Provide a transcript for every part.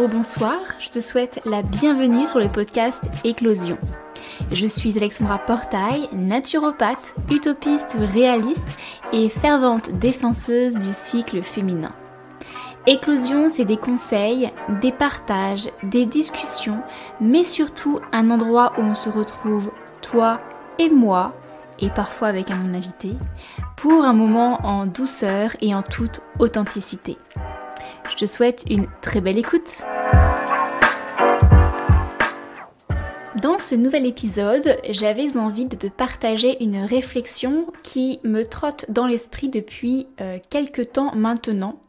bonjour ou bonsoir, je te souhaite la bienvenue sur le podcast Éclosion. Je suis Alexandra Portail, naturopathe, utopiste réaliste et fervente défenseuse du cycle féminin. Éclosion, c'est des conseils, des partages, des discussions, mais surtout un endroit où on se retrouve, toi et moi, et parfois avec mon invité, pour un moment en douceur et en toute authenticité. Je te souhaite une très belle écoute. Dans ce nouvel épisode, j'avais envie de te partager une réflexion qui me trotte dans l'esprit depuis quelques temps maintenant.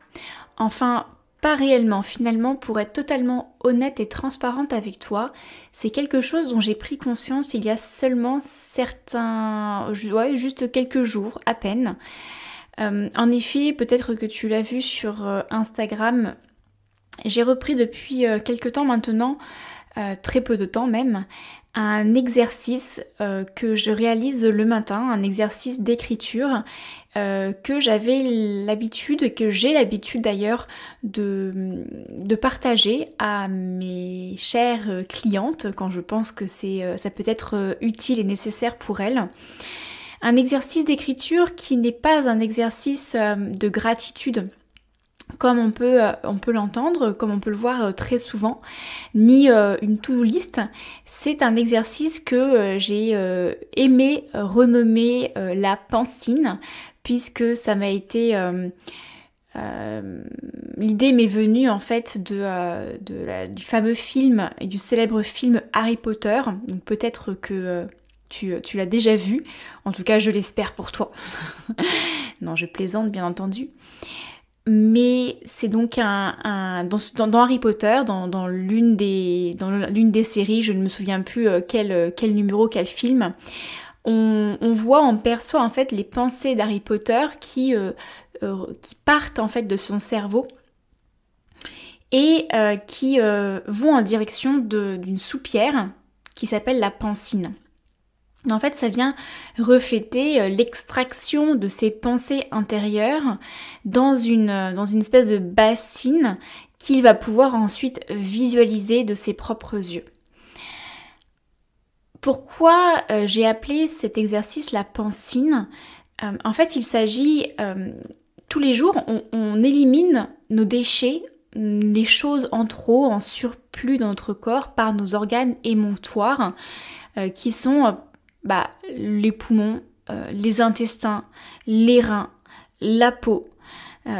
Enfin, pas réellement, finalement, pour être totalement honnête et transparente avec toi, c'est quelque chose dont j'ai pris conscience il y a seulement juste quelques jours à peine. En effet, peut-être que tu l'as vu sur Instagram, j'ai repris depuis quelques temps maintenant, très peu de temps même, un exercice que je réalise le matin, un exercice d'écriture que j'avais l'habitude, que j'ai l'habitude d'ailleurs de partager à mes chères clientes quand je pense que ça peut être utile et nécessaire pour elles. Un exercice d'écriture qui n'est pas un exercice de gratitude comme on peut l'entendre, comme on peut le voir très souvent, ni une to-do list. C'est un exercice que j'ai aimé renommer la pancine, puisque ça m'a été... l'idée m'est venue en fait du fameux film, et du célèbre film Harry Potter. Donc peut-être que... Tu l'as déjà vu, en tout cas je l'espère pour toi. Non, je plaisante bien entendu. Mais c'est donc dans Harry Potter, dans l'une des séries, je ne me souviens plus quel numéro, quel film, on perçoit en fait les pensées d'Harry Potter qui partent en fait de son cerveau et qui vont en direction d'une soupière qui s'appelle la pancine. En fait, ça vient refléter l'extraction de ses pensées intérieures dans une espèce de bassine qu'il va pouvoir ensuite visualiser de ses propres yeux. Pourquoi j'ai appelé cet exercice la pancine ? En fait, il s'agit, tous les jours, on élimine nos déchets, les choses en trop, en surplus dans notre corps par nos organes émonctoires qui sont... les poumons, les intestins, les reins, la peau.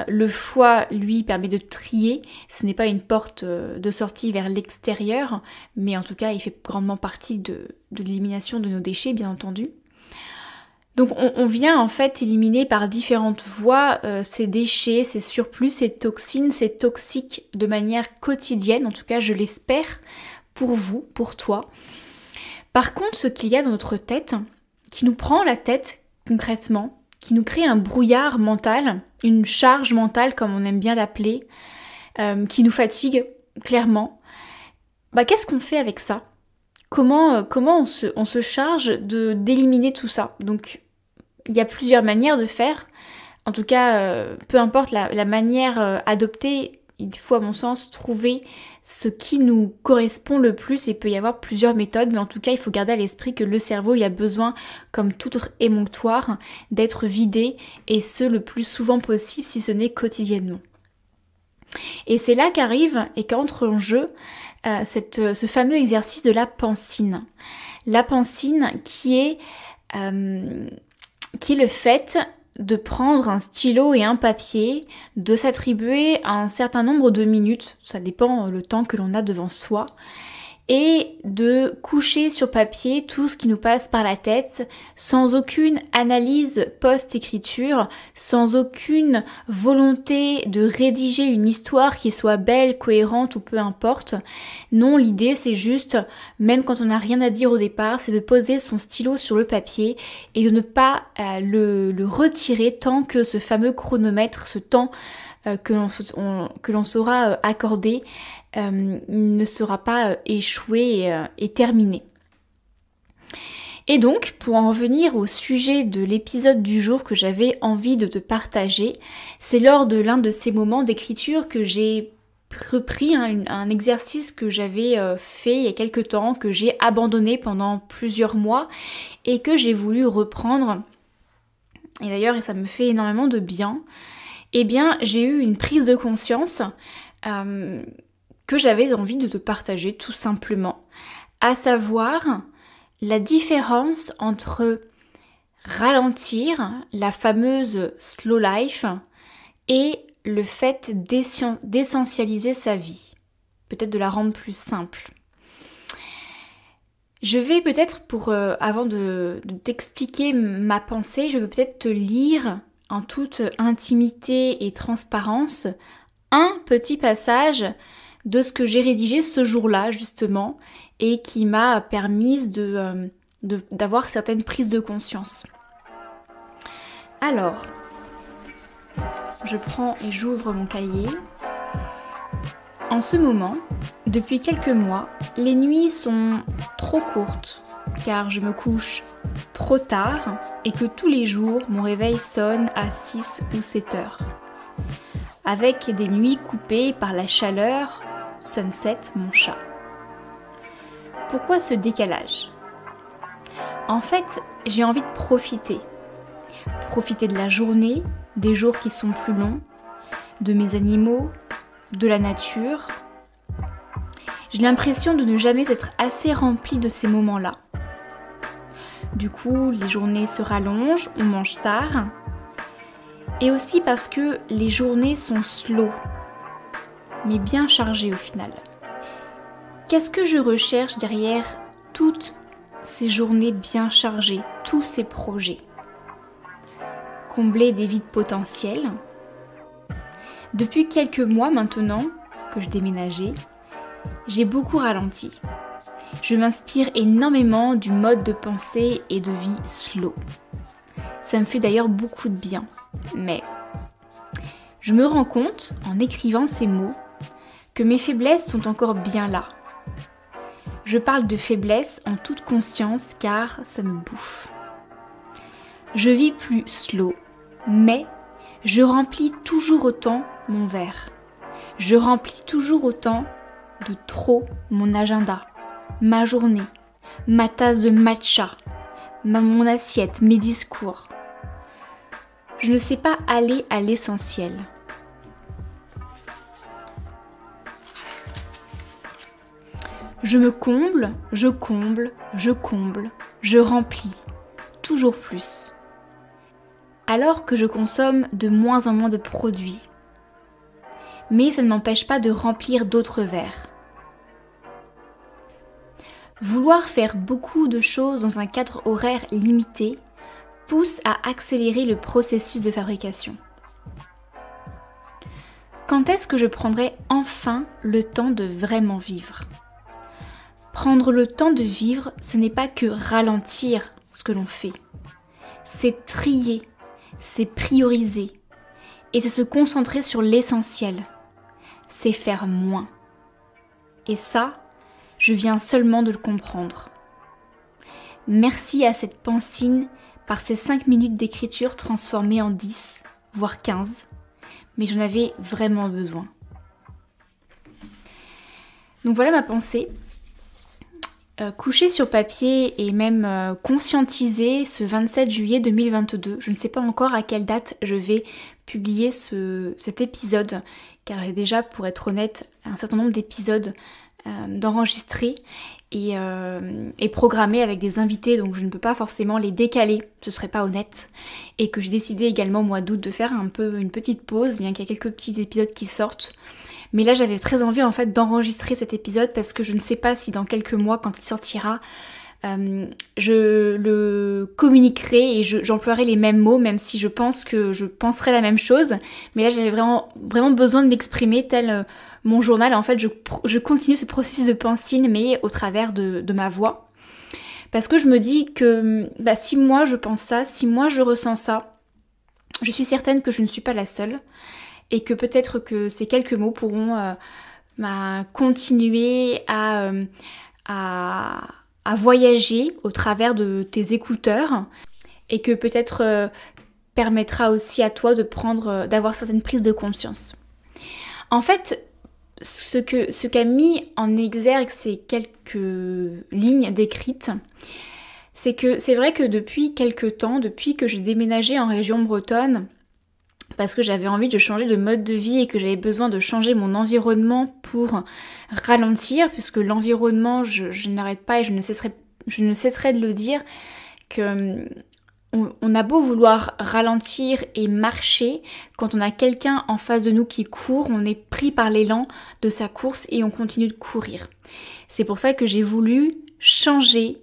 Le foie, lui, permet de trier. Ce n'est pas une porte de sortie vers l'extérieur, mais en tout cas, il fait grandement partie de l'élimination de nos déchets, bien entendu. Donc on vient en fait éliminer par différentes voies ces déchets, ces surplus, ces toxines, ces toxiques de manière quotidienne. En tout cas, je l'espère pour vous, pour toi. Par contre, ce qu'il y a dans notre tête, qui nous prend la tête concrètement, qui nous crée un brouillard mental, une charge mentale comme on aime bien l'appeler, qui nous fatigue clairement, qu'est-ce qu'on fait avec ça ? Comment on se charge d'éliminer tout ça ? Donc, il y a plusieurs manières de faire. En tout cas, peu importe la manière adoptée, il faut à mon sens trouver ce qui nous correspond le plus, et il peut y avoir plusieurs méthodes, mais en tout cas il faut garder à l'esprit que le cerveau il a besoin, comme tout autre émonctoire, d'être vidé, et ce le plus souvent possible si ce n'est quotidiennement. Et c'est là qu'arrive et qu'entre en jeu ce fameux exercice de la pancine. La pancine qui est le fait de prendre un stylo et un papier, de s'attribuer un certain nombre de minutes, ça dépend le temps que l'on a devant soi, et de coucher sur papier tout ce qui nous passe par la tête, sans aucune analyse post-écriture, sans aucune volonté de rédiger une histoire qui soit belle, cohérente ou peu importe. Non, l'idée c'est juste, même quand on n'a rien à dire au départ, c'est de poser son stylo sur le papier et de ne pas le retirer tant que ce fameux chronomètre, ce temps que l'on saura accorder, ne sera pas échoué et terminé. Et donc, pour en revenir au sujet de l'épisode du jour que j'avais envie de te partager, c'est lors de l'un de ces moments d'écriture que j'ai repris un exercice que j'avais fait il y a quelques temps, que j'ai abandonné pendant plusieurs mois et que j'ai voulu reprendre. Et d'ailleurs, ça me fait énormément de bien. Eh bien, j'ai eu une prise de conscience que j'avais envie de te partager tout simplement. À savoir la différence entre ralentir, la fameuse slow life, et le fait d'essentialiser sa vie, peut-être de la rendre plus simple. Je vais peut-être, avant de t'expliquer ma pensée, je vais peut-être te lire en toute intimité et transparence un petit passage de ce que j'ai rédigé ce jour-là justement et qui m'a permis d'avoir certaines prises de conscience. Alors, je prends et j'ouvre mon cahier. En ce moment, depuis quelques mois, les nuits sont trop courtes car je me couche trop tard et que tous les jours mon réveil sonne à 6 ou 7 heures. Avec des nuits coupées par la chaleur, Sunset, mon chat. Pourquoi ce décalage ? En fait, j'ai envie de profiter. Profiter de la journée, des jours qui sont plus longs, de mes animaux, de la nature. J'ai l'impression de ne jamais être assez remplie de ces moments-là. Du coup, les journées se rallongent, on mange tard. Et aussi parce que les journées sont slow, mais bien chargées au final. Qu'est-ce que je recherche derrière toutes ces journées bien chargées, tous ces projets ? Combler des vides potentiels. Depuis quelques mois maintenant que je déménageais, j'ai beaucoup ralenti. Je m'inspire énormément du mode de pensée et de vie slow. Ça me fait d'ailleurs beaucoup de bien. Mais je me rends compte, en écrivant ces mots, que mes faiblesses sont encore bien là. Je parle de faiblesse en toute conscience car ça me bouffe. Je vis plus slow, mais je remplis toujours autant mon verre. Je remplis toujours autant de trop mon agenda, ma journée, ma tasse de matcha, mon assiette, mes discours. Je ne sais pas aller à l'essentiel. Je me comble, je comble, je comble, je remplis, toujours plus. Alors que je consomme de moins en moins de produits. Mais ça ne m'empêche pas de remplir d'autres verres. Vouloir faire beaucoup de choses dans un cadre horaire limité pousse à accélérer le processus de fabrication. Quand est-ce que je prendrai enfin le temps de vraiment vivre ? Prendre le temps de vivre, ce n'est pas que ralentir ce que l'on fait. C'est trier, c'est prioriser. Et c'est se concentrer sur l'essentiel. C'est faire moins. Et ça, je viens seulement de le comprendre. Merci à cette pensine par ces 5 minutes d'écriture transformées en 10, voire 15. Mais j'en avais vraiment besoin. Donc voilà ma pensée. Couchée sur papier et même conscientisée ce 27 juillet 2022. Je ne sais pas encore à quelle date je vais publier cet épisode, car j'ai déjà, pour être honnête, un certain nombre d'épisodes d'enregistrer et programmés avec des invités, donc je ne peux pas forcément les décaler, ce serait pas honnête. Et que j'ai décidé également au mois d'août de faire un peu une petite pause, bien qu'il y a quelques petits épisodes qui sortent. Mais là, j'avais très envie en fait d'enregistrer cet épisode parce que je ne sais pas si dans quelques mois, quand il sortira, je le communiquerai et j'emploierai les mêmes mots, même si je pense que je penserai la même chose. Mais là, j'avais vraiment besoin de m'exprimer tel mon journal. En fait, je continue ce processus de pensine, mais au travers de ma voix. Parce que je me dis que si moi je pense ça, si moi je ressens ça, je suis certaine que je ne suis pas la seule. Et que peut-être que ces quelques mots pourront continuer à voyager au travers de tes écouteurs et que peut-être permettra aussi à toi d'avoir certaines prises de conscience. En fait, ce qu'a mis en exergue ces quelques lignes décrites, c'est que c'est vrai que depuis quelques temps, depuis que j'ai déménagé en région bretonne, parce que j'avais envie de changer de mode de vie et que j'avais besoin de changer mon environnement pour ralentir, puisque l'environnement, je n'arrête pas et je ne cesserai de le dire, que on a beau vouloir ralentir et marcher, quand on a quelqu'un en face de nous qui court, on est pris par l'élan de sa course et on continue de courir. C'est pour ça que j'ai voulu changer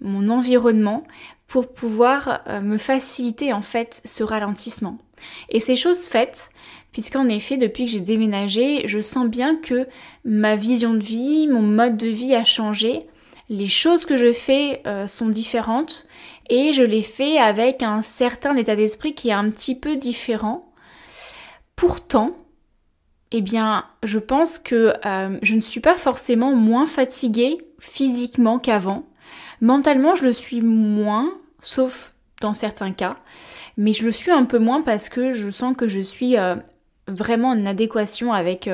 mon environnement pour pouvoir me faciliter en fait ce ralentissement. Et c'est chose faite, puisqu'en effet, depuis que j'ai déménagé, je sens bien que ma vision de vie, mon mode de vie a changé. Les choses que je fais sont différentes et je les fais avec un certain état d'esprit qui est un petit peu différent. Pourtant, eh bien, je pense que je ne suis pas forcément moins fatiguée physiquement qu'avant. Mentalement, je le suis moins, sauf dans certains cas, mais je le suis un peu moins parce que je sens que je suis vraiment en adéquation avec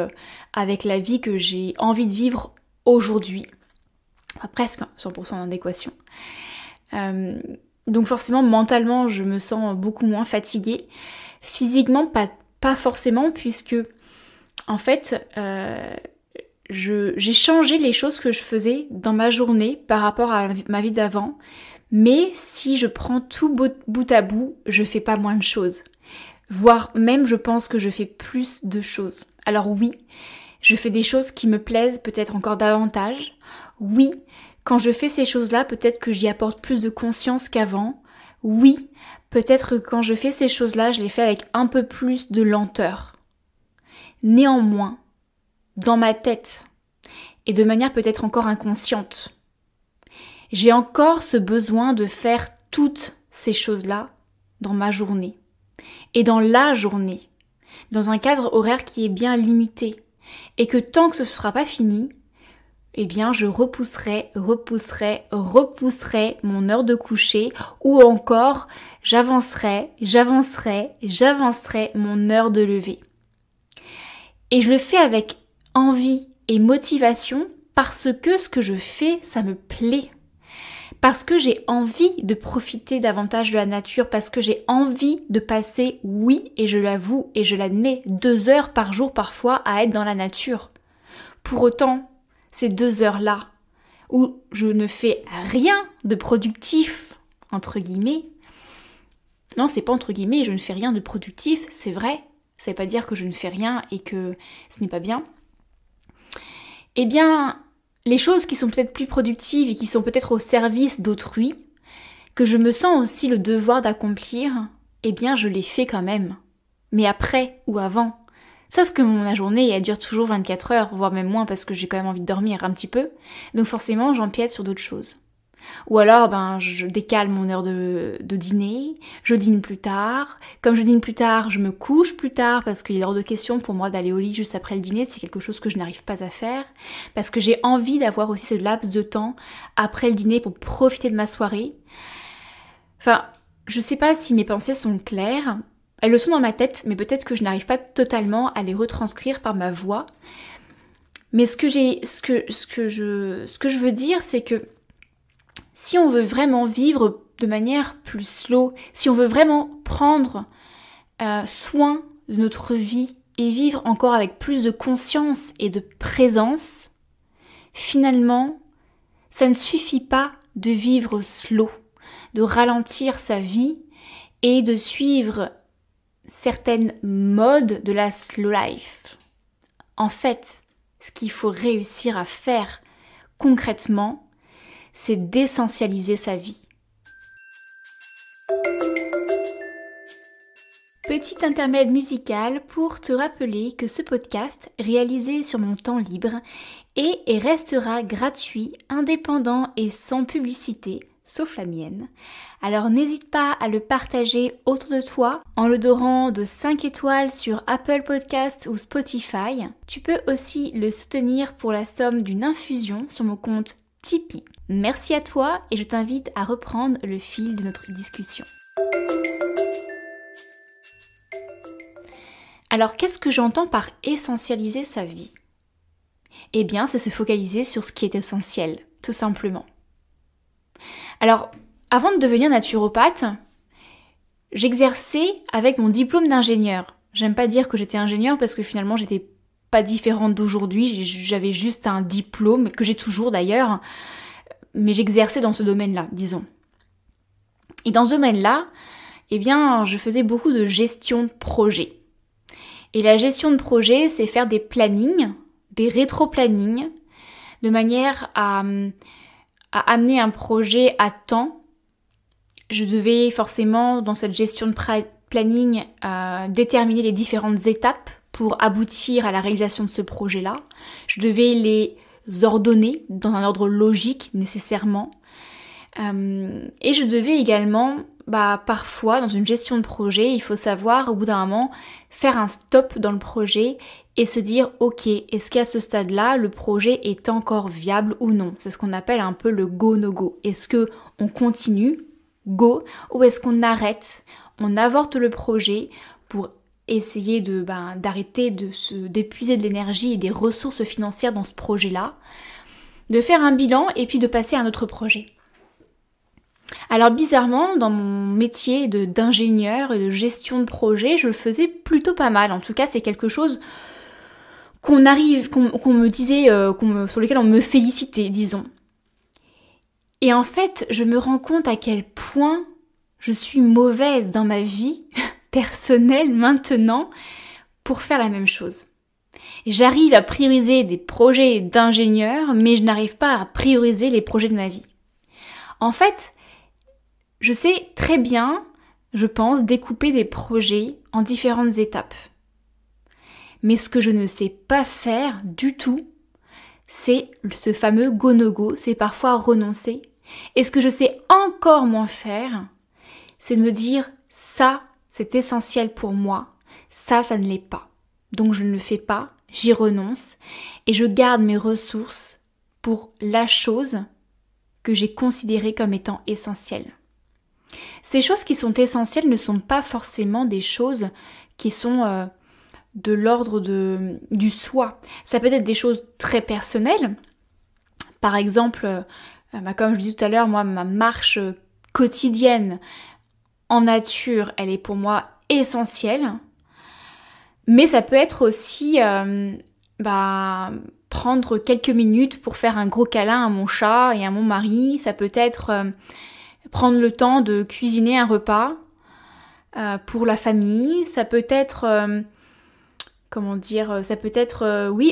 la vie que j'ai envie de vivre aujourd'hui. Enfin, presque 100% en adéquation. Donc forcément, mentalement, je me sens beaucoup moins fatiguée. Physiquement, pas forcément, puisque en fait, j'ai changé les choses que je faisais dans ma journée par rapport à ma vie d'avant. Mais si je prends tout bout à bout, je fais pas moins de choses. Voire même, je pense que je fais plus de choses. Alors oui, je fais des choses qui me plaisent peut-être encore davantage. Oui, quand je fais ces choses-là, peut-être que j'y apporte plus de conscience qu'avant. Oui, peut-être que quand je fais ces choses-là, je les fais avec un peu plus de lenteur. Néanmoins, dans ma tête, et de manière peut-être encore inconsciente, j'ai encore ce besoin de faire toutes ces choses-là dans ma journée. Et dans la journée, dans un cadre horaire qui est bien limité. Et que tant que ce ne sera pas fini, eh bien je repousserai mon heure de coucher, ou encore j'avancerai mon heure de lever. Et je le fais avec envie et motivation parce que ce que je fais, ça me plaît. Parce que j'ai envie de profiter davantage de la nature, parce que j'ai envie de passer, oui, et je l'avoue et je l'admets, 2 heures par jour parfois à être dans la nature. Pour autant, ces 2 heures-là, où je ne fais rien de productif, entre guillemets, non, c'est pas entre guillemets, je ne fais rien de productif, c'est vrai, ça veut pas dire que je ne fais rien et que ce n'est pas bien. Eh bien, les choses qui sont peut-être plus productives et qui sont peut-être au service d'autrui, que je me sens aussi le devoir d'accomplir, eh bien je les fais quand même. Mais après ou avant. Sauf que ma journée, elle dure toujours 24 heures, voire même moins parce que j'ai quand même envie de dormir un petit peu. Donc forcément, j'empiète sur d'autres choses. Ou alors, je décale mon heure de dîner, je dîne plus tard. Comme je dîne plus tard, je me couche plus tard parce qu'il est hors de question pour moi d'aller au lit juste après le dîner. C'est quelque chose que je n'arrive pas à faire. Parce que j'ai envie d'avoir aussi ce laps de temps après le dîner pour profiter de ma soirée. Enfin, je sais pas si mes pensées sont claires. Elles le sont dans ma tête, mais peut-être que je n'arrive pas totalement à les retranscrire par ma voix. Mais ce que je veux dire, c'est que si on veut vraiment vivre de manière plus slow, si on veut vraiment prendre soin de notre vie et vivre encore avec plus de conscience et de présence, finalement, ça ne suffit pas de vivre slow, de ralentir sa vie et de suivre certaines modes de la slow life. En fait, ce qu'il faut réussir à faire concrètement, c'est d'essentialiser sa vie. Petit intermède musical pour te rappeler que ce podcast, réalisé sur mon temps libre, est et restera gratuit, indépendant et sans publicité, sauf la mienne. Alors n'hésite pas à le partager autour de toi en le dorant de 5 étoiles sur Apple Podcasts ou Spotify. Tu peux aussi le soutenir pour la somme d'une infusion sur mon compte Tipeee. Merci à toi et je t'invite à reprendre le fil de notre discussion. Alors qu'est-ce que j'entends par essentialiser sa vie ? Eh bien, c'est se focaliser sur ce qui est essentiel, tout simplement. Alors, avant de devenir naturopathe, j'exerçais avec mon diplôme d'ingénieur. J'aime pas dire que j'étais ingénieur parce que finalement j'étais pas différente d'aujourd'hui, j'avais juste un diplôme, que j'ai toujours d'ailleurs, mais j'exerçais dans ce domaine-là, disons. Et dans ce domaine-là, eh bien, je faisais beaucoup de gestion de projet. Et la gestion de projet, c'est faire des plannings, des rétro-plannings, de manière à amener un projet à temps. Je devais forcément, dans cette gestion de planning, déterminer les différentes étapes pour aboutir à la réalisation de ce projet-là. Je devais les ordonner dans un ordre logique nécessairement. Et je devais également, parfois, dans une gestion de projet, il faut savoir, au bout d'un moment, faire un stop dans le projet et se dire, ok, est-ce qu'à ce stade-là, le projet est encore viable ou non? C'est ce qu'on appelle un peu le go-no-go. Est-ce qu'on continue, go, ou est-ce qu'on arrête, on avorte le projet pour essayer d'arrêter d'épuiser de l'énergie et des ressources financières dans ce projet-là, de faire un bilan et puis de passer à un autre projet. Alors bizarrement, dans mon métier d'ingénieur et de gestion de projet, je le faisais plutôt pas mal. En tout cas, c'est quelque chose qu'on me disait, sur lequel on me félicitait, disons. Et en fait, je me rends compte à quel point je suis mauvaise dans ma vie personnelle maintenant pour faire la même chose. J'arrive à prioriser des projets d'ingénieur, mais je n'arrive pas à prioriser les projets de ma vie. En fait, je sais très bien, je pense, découper des projets en différentes étapes. Mais ce que je ne sais pas faire du tout, c'est ce fameux go-no-go, c'est parfois renoncer. Et ce que je sais encore moins faire, c'est de me dire ça, c'est essentiel pour moi, ça ne l'est pas. Donc je ne le fais pas, j'y renonce et je garde mes ressources pour la chose que j'ai considérée comme étant essentielle. Ces choses qui sont essentielles ne sont pas forcément des choses qui sont de l'ordre du soi. Ça peut être des choses très personnelles. Par exemple, comme je disais tout à l'heure, moi, ma marche quotidienne en nature, elle est pour moi essentielle. Mais ça peut être aussi prendre quelques minutes pour faire un gros câlin à mon chat et à mon mari. Ça peut être prendre le temps de cuisiner un repas pour la famille. Ça peut être,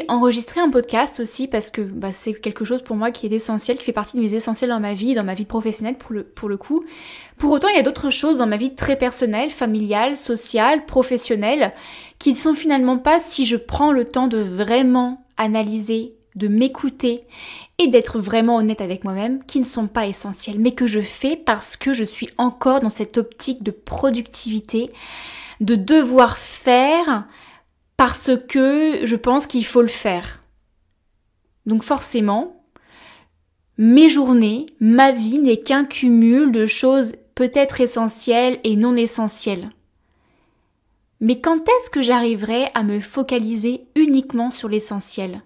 enregistrer un podcast aussi parce que c'est quelque chose pour moi qui est essentiel, qui fait partie de mes essentiels dans ma vie professionnelle pour le coup. Pour autant, il y a d'autres choses dans ma vie très personnelle, familiale, sociale, professionnelle, qui ne sont finalement pas, si je prends le temps de vraiment analyser, de m'écouter et d'être vraiment honnête avec moi-même, qui ne sont pas essentielles, mais que je fais parce que je suis encore dans cette optique de productivité, de devoir faire parce que je pense qu'il faut le faire. Donc forcément, mes journées, ma vie n'est qu'un cumul de choses peut-être essentielles et non essentielles. Mais quand est-ce que j'arriverai à me focaliser uniquement sur l'essentiel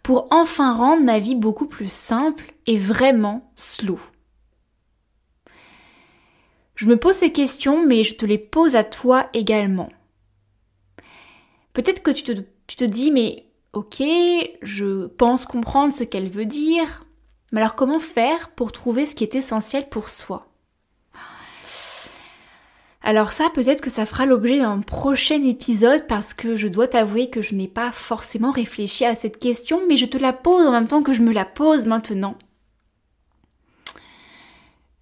pour enfin rendre ma vie beaucoup plus simple et vraiment slow? Je me pose ces questions, mais je te les pose à toi également. Peut-être que tu te dis, mais ok, je pense comprendre ce qu'elle veut dire, mais alors comment faire pour trouver ce qui est essentiel pour soi? Alors ça, peut-être que ça fera l'objet d'un prochain épisode parce que je dois t'avouer que je n'ai pas forcément réfléchi à cette question, mais je te la pose en même temps que je me la pose maintenant.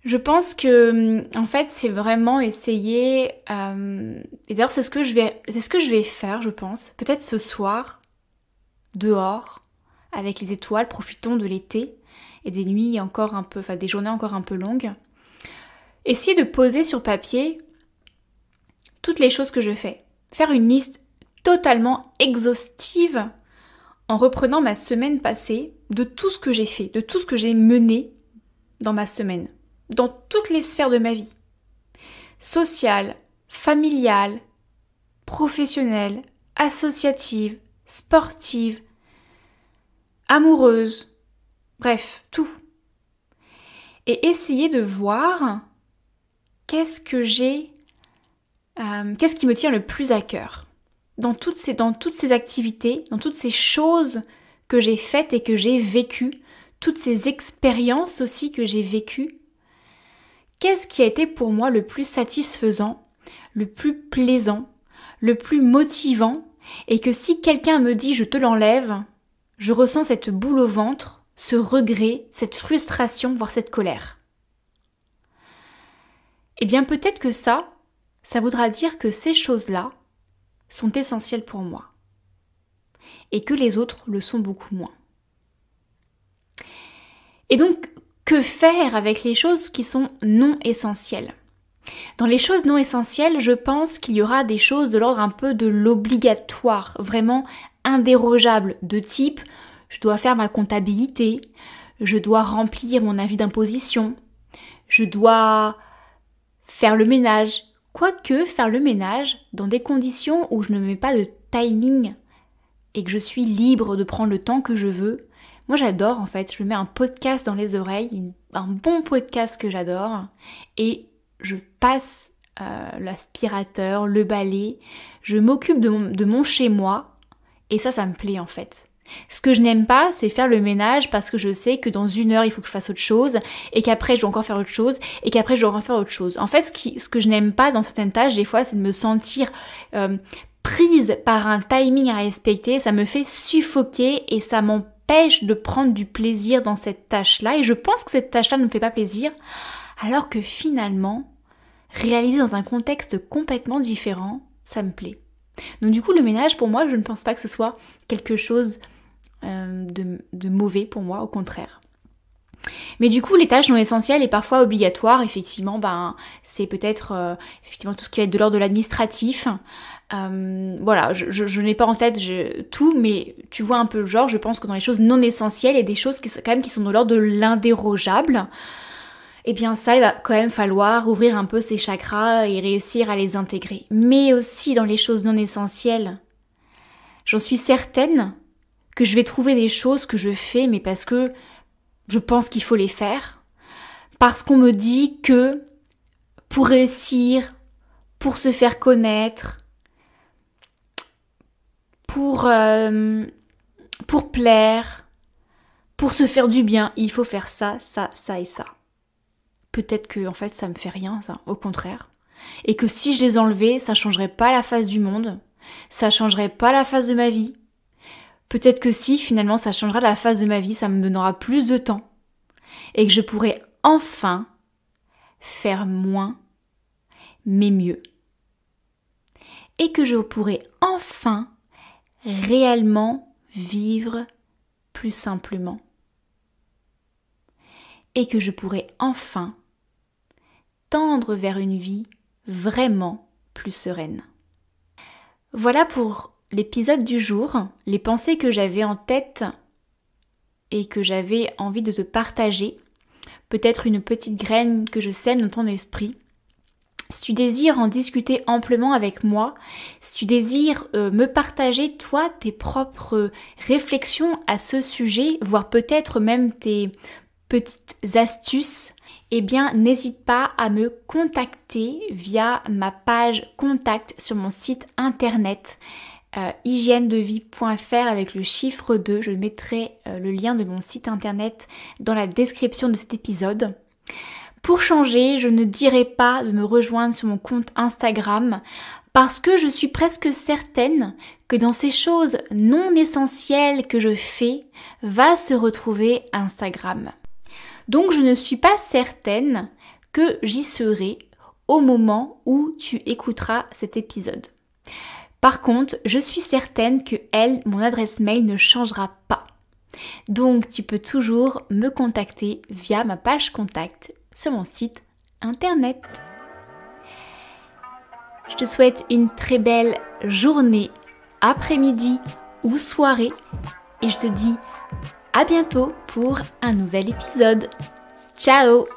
Je pense que, en fait, c'est vraiment essayer, et d'ailleurs c'est ce que je vais faire, je pense, peut-être ce soir, dehors, avec les étoiles, profitons de l'été et des nuits des journées encore un peu longues. Essayer de poser sur papier toutes les choses que je fais. Faire une liste totalement exhaustive en reprenant ma semaine passée de tout ce que j'ai fait, de tout ce que j'ai mené dans ma semaine, dans toutes les sphères de ma vie. Sociale, familiale, professionnelle, associative, sportive, amoureuse, bref, tout. Et essayer de voir qu'est-ce qui me tient le plus à cœur dans toutes ces activités, dans toutes ces choses que j'ai faites et que j'ai vécues, toutes ces expériences aussi que j'ai vécues. Qu'est-ce qui a été pour moi le plus satisfaisant, le plus plaisant, le plus motivant, et que si quelqu'un me dit « je te l'enlève », je ressens cette boule au ventre, ce regret, cette frustration, voire cette colère. Eh bien peut-être que ça voudra dire que ces choses-là sont essentielles pour moi et que les autres le sont beaucoup moins. Et donc, que faire avec les choses qui sont non essentielles ? Dans les choses non essentielles, je pense qu'il y aura des choses de l'ordre un peu de l'obligatoire, vraiment indérogeable, de type je dois faire ma comptabilité, je dois remplir mon avis d'imposition, je dois faire le ménage. Quoique faire le ménage dans des conditions où je ne mets pas de timing et que je suis libre de prendre le temps que je veux. Moi j'adore en fait, je me mets un podcast dans les oreilles, un bon podcast que j'adore et je passe l'aspirateur, le balai, je m'occupe de mon chez-moi et ça me plaît en fait. Ce que je n'aime pas, c'est faire le ménage parce que je sais que dans 1 heure, il faut que je fasse autre chose et qu'après, je dois encore faire autre chose et qu'après, je dois encore faire autre chose. En fait, ce que je n'aime pas dans certaines tâches, des fois, c'est de me sentir prise par un timing à respecter. Ça me fait suffoquer et ça m'empêche de prendre du plaisir dans cette tâche-là. Et je pense que cette tâche-là ne me fait pas plaisir, alors que finalement, réalisée dans un contexte complètement différent, ça me plaît. Donc du coup, le ménage, pour moi, je ne pense pas que ce soit quelque chose de mauvais pour moi, au contraire. Mais du coup, les tâches non essentielles et parfois obligatoires, effectivement, c'est peut-être effectivement tout ce qui va être de l'ordre de l'administratif. Voilà, je n'ai pas en tête tout, mais tu vois un peu le genre, je pense que dans les choses non essentielles, il y a des choses qui sont de l'ordre de l'indérogeable. Eh bien ça, il va quand même falloir ouvrir un peu ses chakras et réussir à les intégrer. Mais aussi dans les choses non essentielles, j'en suis certaine que je vais trouver des choses que je fais, mais parce que je pense qu'il faut les faire. Parce qu'on me dit que pour réussir, pour se faire connaître, pour plaire, pour se faire du bien, il faut faire ça, ça, ça et ça. Peut-être que en fait ça me fait rien, ça, au contraire. Et que si je les enlevais, ça changerait pas la face du monde, ça changerait pas la face de ma vie. Peut-être que si finalement ça changera la face de ma vie, ça me donnera plus de temps. Et que je pourrais enfin faire moins, mais mieux. Et que je pourrais enfin réellement vivre plus simplement. Et que je pourrais enfin tendre vers une vie vraiment plus sereine. Voilà pour l'épisode du jour, les pensées que j'avais en tête et que j'avais envie de te partager. Peut-être une petite graine que je sème dans ton esprit. Si tu désires en discuter amplement avec moi, si tu désires me partager toi tes propres réflexions à ce sujet, voire peut-être même tes petites astuces, eh bien n'hésite pas à me contacter via ma page contact sur mon site internet hygiènedevie.fr avec le chiffre 2. Je mettrai le lien de mon site internet dans la description de cet épisode. Pour changer, je ne dirai pas de me rejoindre sur mon compte Instagram parce que je suis presque certaine que dans ces choses non essentielles que je fais, va se retrouver Instagram. Donc je ne suis pas certaine que j'y serai au moment où tu écouteras cet épisode. Par contre, je suis certaine que mon adresse mail ne changera pas. Donc tu peux toujours me contacter via ma page contact sur mon site internet. Je te souhaite une très belle journée, après-midi ou soirée et je te dis à bientôt pour un nouvel épisode. Ciao!